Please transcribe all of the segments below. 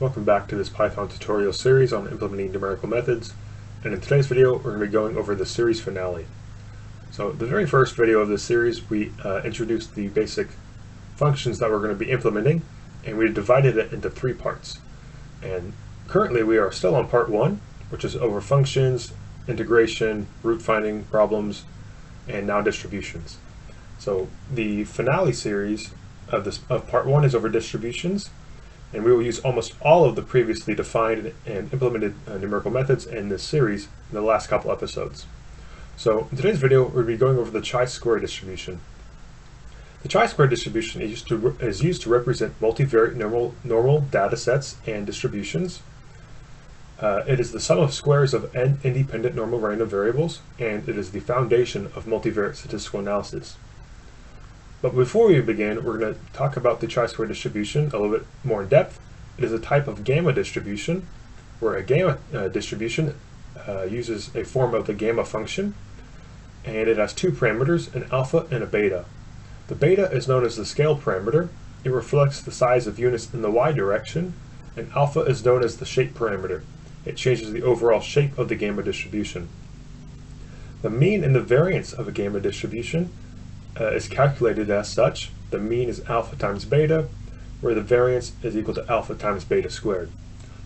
Welcome back to this Python tutorial series on implementing numerical methods, and in today's video we're going to be going over the series finale. So the very first video of this series we introduced the basic functions that we're going to be implementing, and we divided it into three parts. And currently we are still on part one, which is over functions, integration, root finding problems, and now distributions. So the finale series of part one is over distributions, and we will use almost all of the previously defined and implemented numerical methods in this series in the last couple episodes. So in today's video we're going to be going over the Chisquare distribution. The Chisquare distribution is used to represent multivariate normal data sets and distributions. It is the sum of squares of n independent normal random variables, and it is the foundation of multivariate statistical analysis. But before we begin, we're going to talk about the Chisquare distribution a little bit more in depth. It is a type of gamma distribution, where a gamma distribution uses a form of the gamma function, and it has two parameters, an alpha and a beta. The beta is known as the scale parameter. It reflects the size of units in the y direction, and alpha is known as the shape parameter. It changes the overall shape of the gamma distribution. The mean and the variance of a gamma distribution is calculated as such. The mean is alpha times beta, where the variance is equal to alpha times beta squared.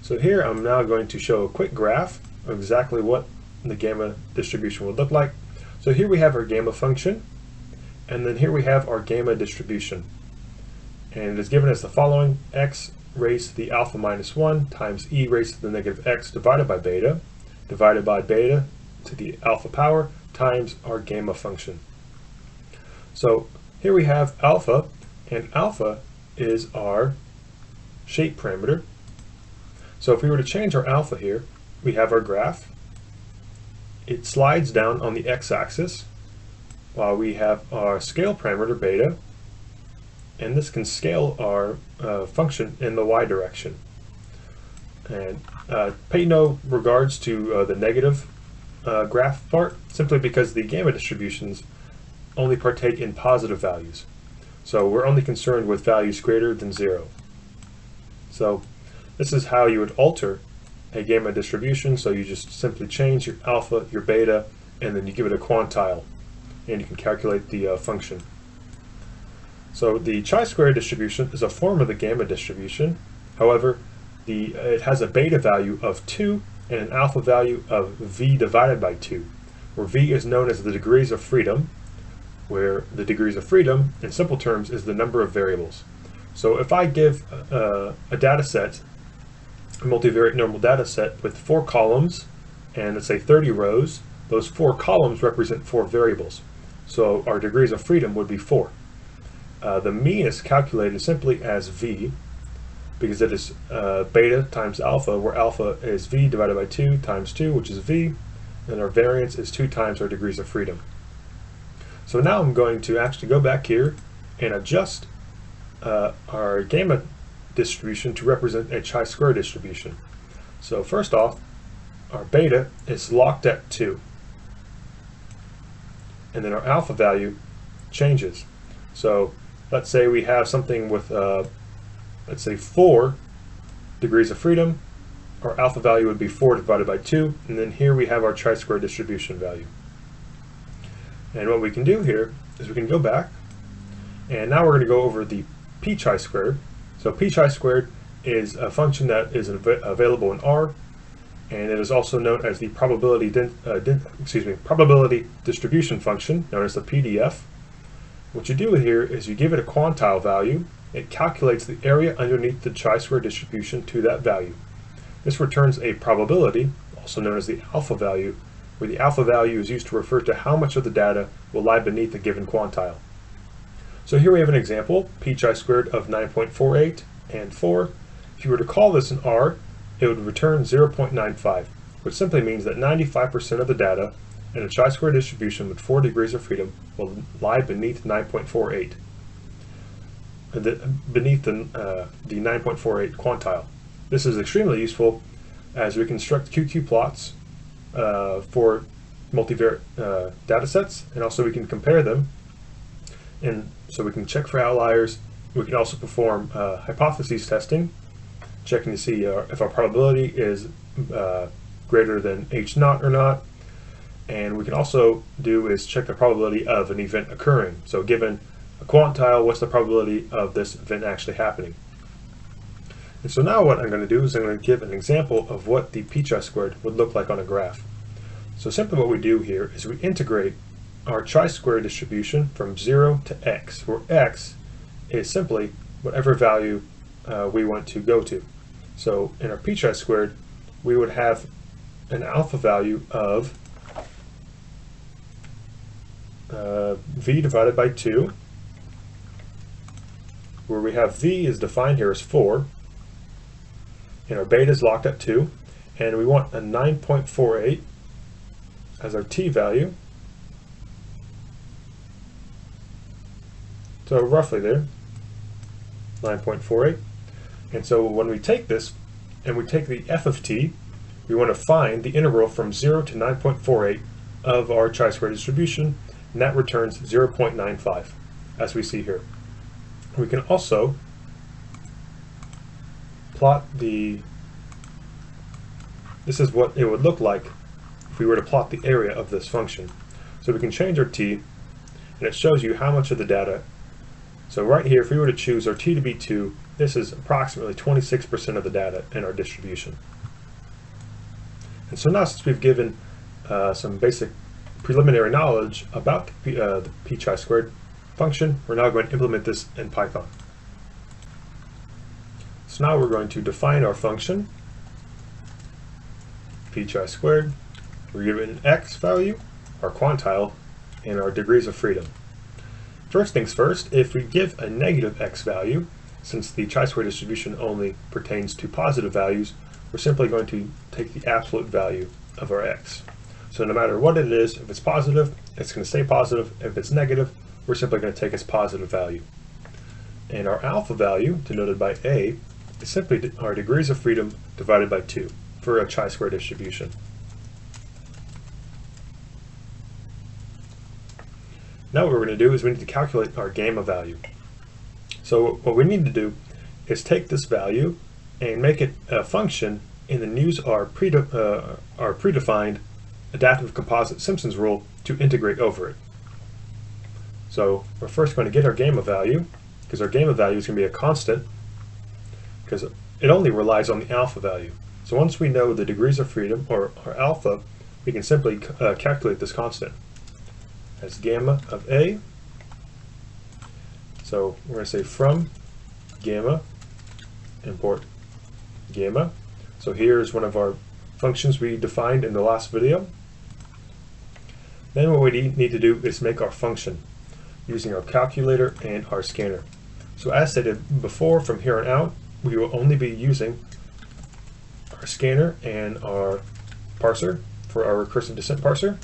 So here I'm now going to show a quick graph of exactly what the gamma distribution would look like. So here we have our gamma function, and then here we have our gamma distribution. And it is given as the following: x raised to the alpha minus 1 times e raised to the negative x divided by beta to the alpha power times our gamma function. So here we have alpha, and alpha is our shape parameter. So if we were to change our alpha here, we have our graph. It slides down on the x-axis, while we have our scale parameter beta, and this can scale our function in the y direction. And pay no regards to the negative graph part, simply because the gamma distributions only partake in positive values. So we're only concerned with values greater than 0. So this is how you would alter a gamma distribution. So you just simply change your alpha, your beta, and then you give it a quantile, and you can calculate the function. So the Chisquare distribution is a form of the gamma distribution. However, it has a beta value of 2 and an alpha value of v divided by 2, where v is known as the degrees of freedom, where the degrees of freedom, in simple terms, is the number of variables. So if I give a data set, a multivariate normal data set with 4 columns and let's say 30 rows, those 4 columns represent 4 variables. So our degrees of freedom would be 4. The mean is calculated simply as v, because it is beta times alpha, where alpha is v divided by 2 times 2, which is v, and our variance is 2 times our degrees of freedom. So now I'm going to actually go back here and adjust our gamma distribution to represent a Chisquare distribution. So first off, our beta is locked at 2, and then our alpha value changes. So let's say we have something with let's say 4 degrees of freedom. Our alpha value would be 4 divided by 2, and then here we have our Chisquare distribution value. And what we can do here is we can go back, and now we're going to go over the pchisq. So pchisq is a function that is available in R, and it is also known as the probability distribution function, known as the PDF. What you do here is you give it a quantile value. It calculates the area underneath the Chisquare distribution to that value. This returns a probability, also known as the alpha value, where the alpha value is used to refer to how much of the data will lie beneath a given quantile. So here we have an example, pchisq of 9.48 and 4. If you were to call this in R, it would return 0.95, which simply means that 95% of the data in a Chisquare distribution with 4 degrees of freedom will lie beneath 9.48, beneath the 9.48 quantile. This is extremely useful as we construct QQ plots for multivariate data sets, and also we can compare them, and so we can check for outliers. We can also perform hypotheses testing checking to see if our probability is greater than h naught or not. And we can also do is check the probability of an event occurring. So given a quantile, what's the probability of this event actually happening? And so now what I'm going to do is I'm going to give an example of what the pchisq would look like on a graph. So simply what we do here is we integrate our Chisquare distribution from 0 to x, where x is simply whatever value we want to go to. So in our pchisq, we would have an alpha value of v divided by 2, where we have v is defined here as 4, and our beta is locked at 2, and we want a 9.48 as our t value. So roughly there, 9.48. And so when we take this and we take the f of t, we want to find the integral from 0 to 9.48 of our Chisquare distribution, and that returns 0.95, as we see here. We can also plot this is what it would look like if we were to plot the area of this function. So we can change our t, and it shows you how much of the data. So right here, if we were to choose our t to be 2, this is approximately 26% of the data in our distribution. And so now, since we've given some basic preliminary knowledge about the pchisq function, we're now going to implement this in Python. So now we're going to define our function, pchisq. We're given x value, our quantile, and our degrees of freedom. First things first, if we give a negative x value, since the Chisquare distribution only pertains to positive values, we're simply going to take the absolute value of our x. So no matter what it is, if it's positive, it's going to stay positive. If it's negative, we're simply going to take its positive value. And our alpha value, denoted by a, is simply our degrees of freedom divided by 2 for a Chisquare distribution. Now what we're going to do is we need to calculate our gamma value. So what we need to do is take this value and make it a function, and then use our predefined adaptive composite Simpson's rule to integrate over it. So we're first going to get our gamma value, because our gamma value is going to be a constant, because it only relies on the alpha value. So once we know the degrees of freedom, or our alpha, we can simply calculate this constant as gamma of a. So we're going to say from gamma, import gamma. So here's one of our functions we defined in the last video. Then what we need to do is make our function using our calculator and our scanner. So as stated before, from here on out, we will only be using our scanner and our parser for our recursive descent parser,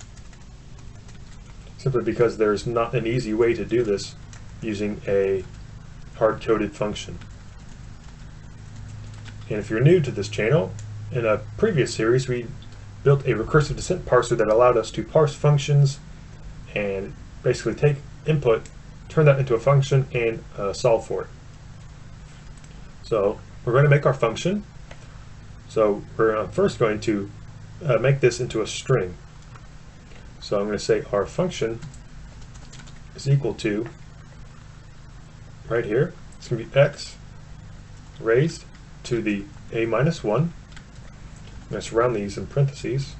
simply because there's not an easy way to do this using a hard-coded function. And if you're new to this channel, in a previous series we built a recursive descent parser that allowed us to parse functions and basically take input, turn that into a function, and solve for it. So we're going to make our function. So we're first going to make this into a string. So I'm going to say our function is equal to, right here, it's going to be x raised to the a minus 1. I'm going to surround these in parentheses.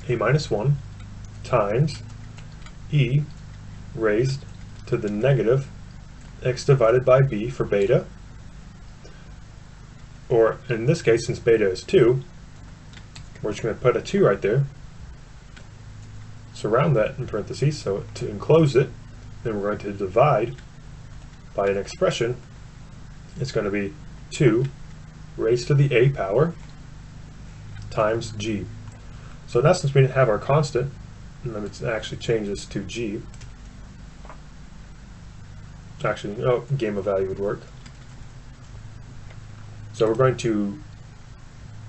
A minus 1 times e raised to the negative x divided by b for beta. Or in this case, since beta is 2, we're just going to put a 2 right there. Surround that in parentheses, so to enclose it, then we're going to divide by an expression. It's going to be 2 raised to the a power times g. So now, since we didn't have our constant, and then it actually changes to g. Actually, no, gamma value would work. So we're going to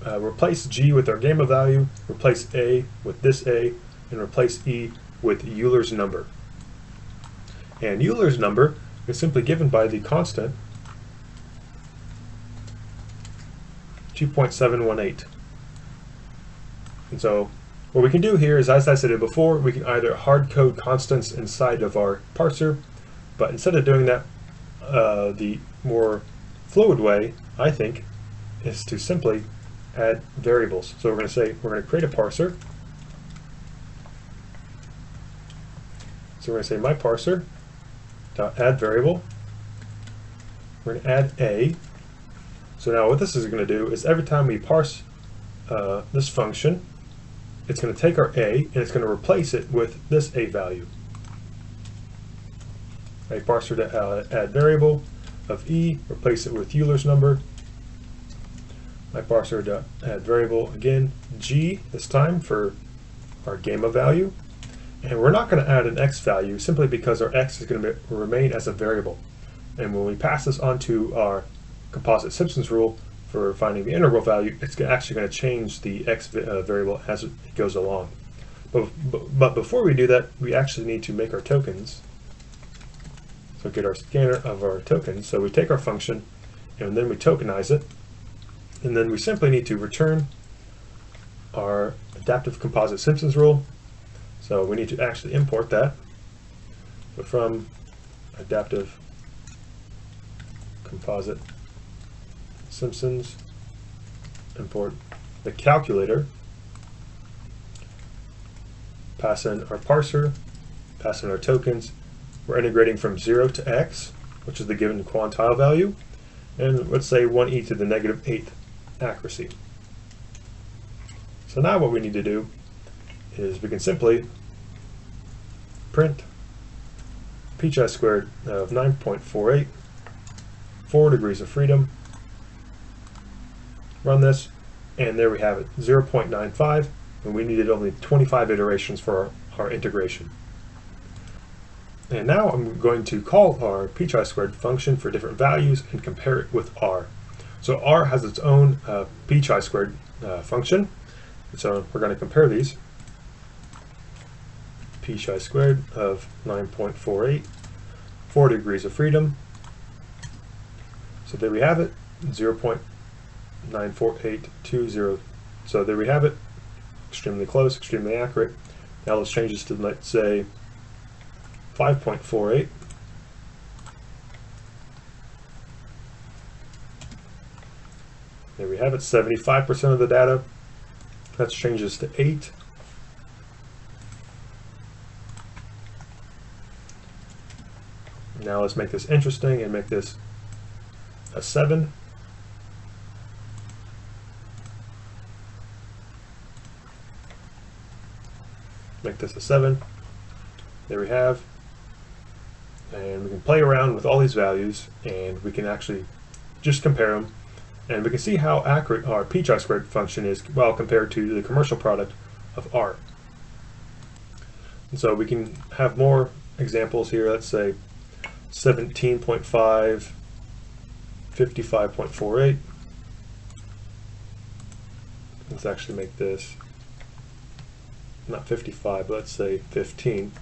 replace g with our gamma value, replace a with this a, and replace e with Euler's number. And Euler's number is simply given by the constant 2.718. And so what we can do here is, as I said before, we can either hard code constants inside of our parser, but instead of doing that, the more fluid way, I think, is to simply add variables. So we're going to say we're going to create a parser. So we're going to say my parser dot add variable. We're going to add a. So now what this is going to do is every time we parse this function, it's going to take our a and it's going to replace it with this a value. A parser to add variable of e, replace it with Euler's number. My parser to add variable, again, g this time for our gamma value. And we're not going to add an x value simply because our x is going to remain as a variable. And when we pass this onto our composite Simpson's rule for finding the integral value, it's actually going to change the x variable as it goes along. But before we do that, we actually need to make our tokens. So get our scanner of our tokens. So we take our function and then we tokenize it. And then we simply need to return our adaptive composite Simpson's rule. So we need to actually import that. So from adaptive composite Simpsons, import the calculator, pass in our parser, pass in our tokens. We're integrating from 0 to x, which is the given quantile value, and let's say 1e to the -8th accuracy. So now what we need to do is we can simply print pchisq of 9.48, 4 degrees of freedom, run this, and there we have it, 0.95, and we needed only 25 iterations for our integration. And now I'm going to call our pchisq function for different values and compare it with r. So r has its own pchisq function, so we're going to compare these. Pchi² of 9.48, 4 degrees of freedom. So there we have it, 0.94820. So there we have it, extremely close, extremely accurate. Now let's change this to, let's say, 5.48. There we have it, 75% of the data. Let's change this to 8. Now let's make this interesting and make this a 7. Make this a 7. There we have. And we can play around with all these values and we can actually just compare them. And we can see how accurate our pchisq function is well compared to the commercial product of r. And so we can have more examples here. Let's say 17.5, 55.48. Let's actually make this not 55, but let's say 15.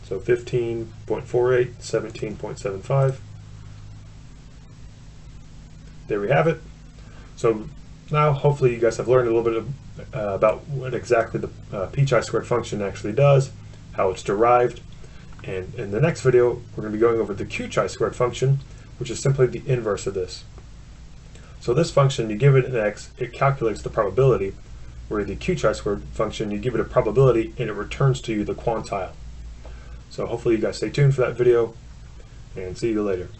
So 15.48, 17.75. There we have it. So now hopefully you guys have learned a little bit of, about what exactly the pchisq function actually does, how it's derived. And in the next video, we're going to be going over the qchi² function, which is simply the inverse of this. So this function, you give it an x, it calculates the probability, where the qchi² function, you give it a probability and it returns to you the quantile. So hopefully you guys stay tuned for that video, and see you later.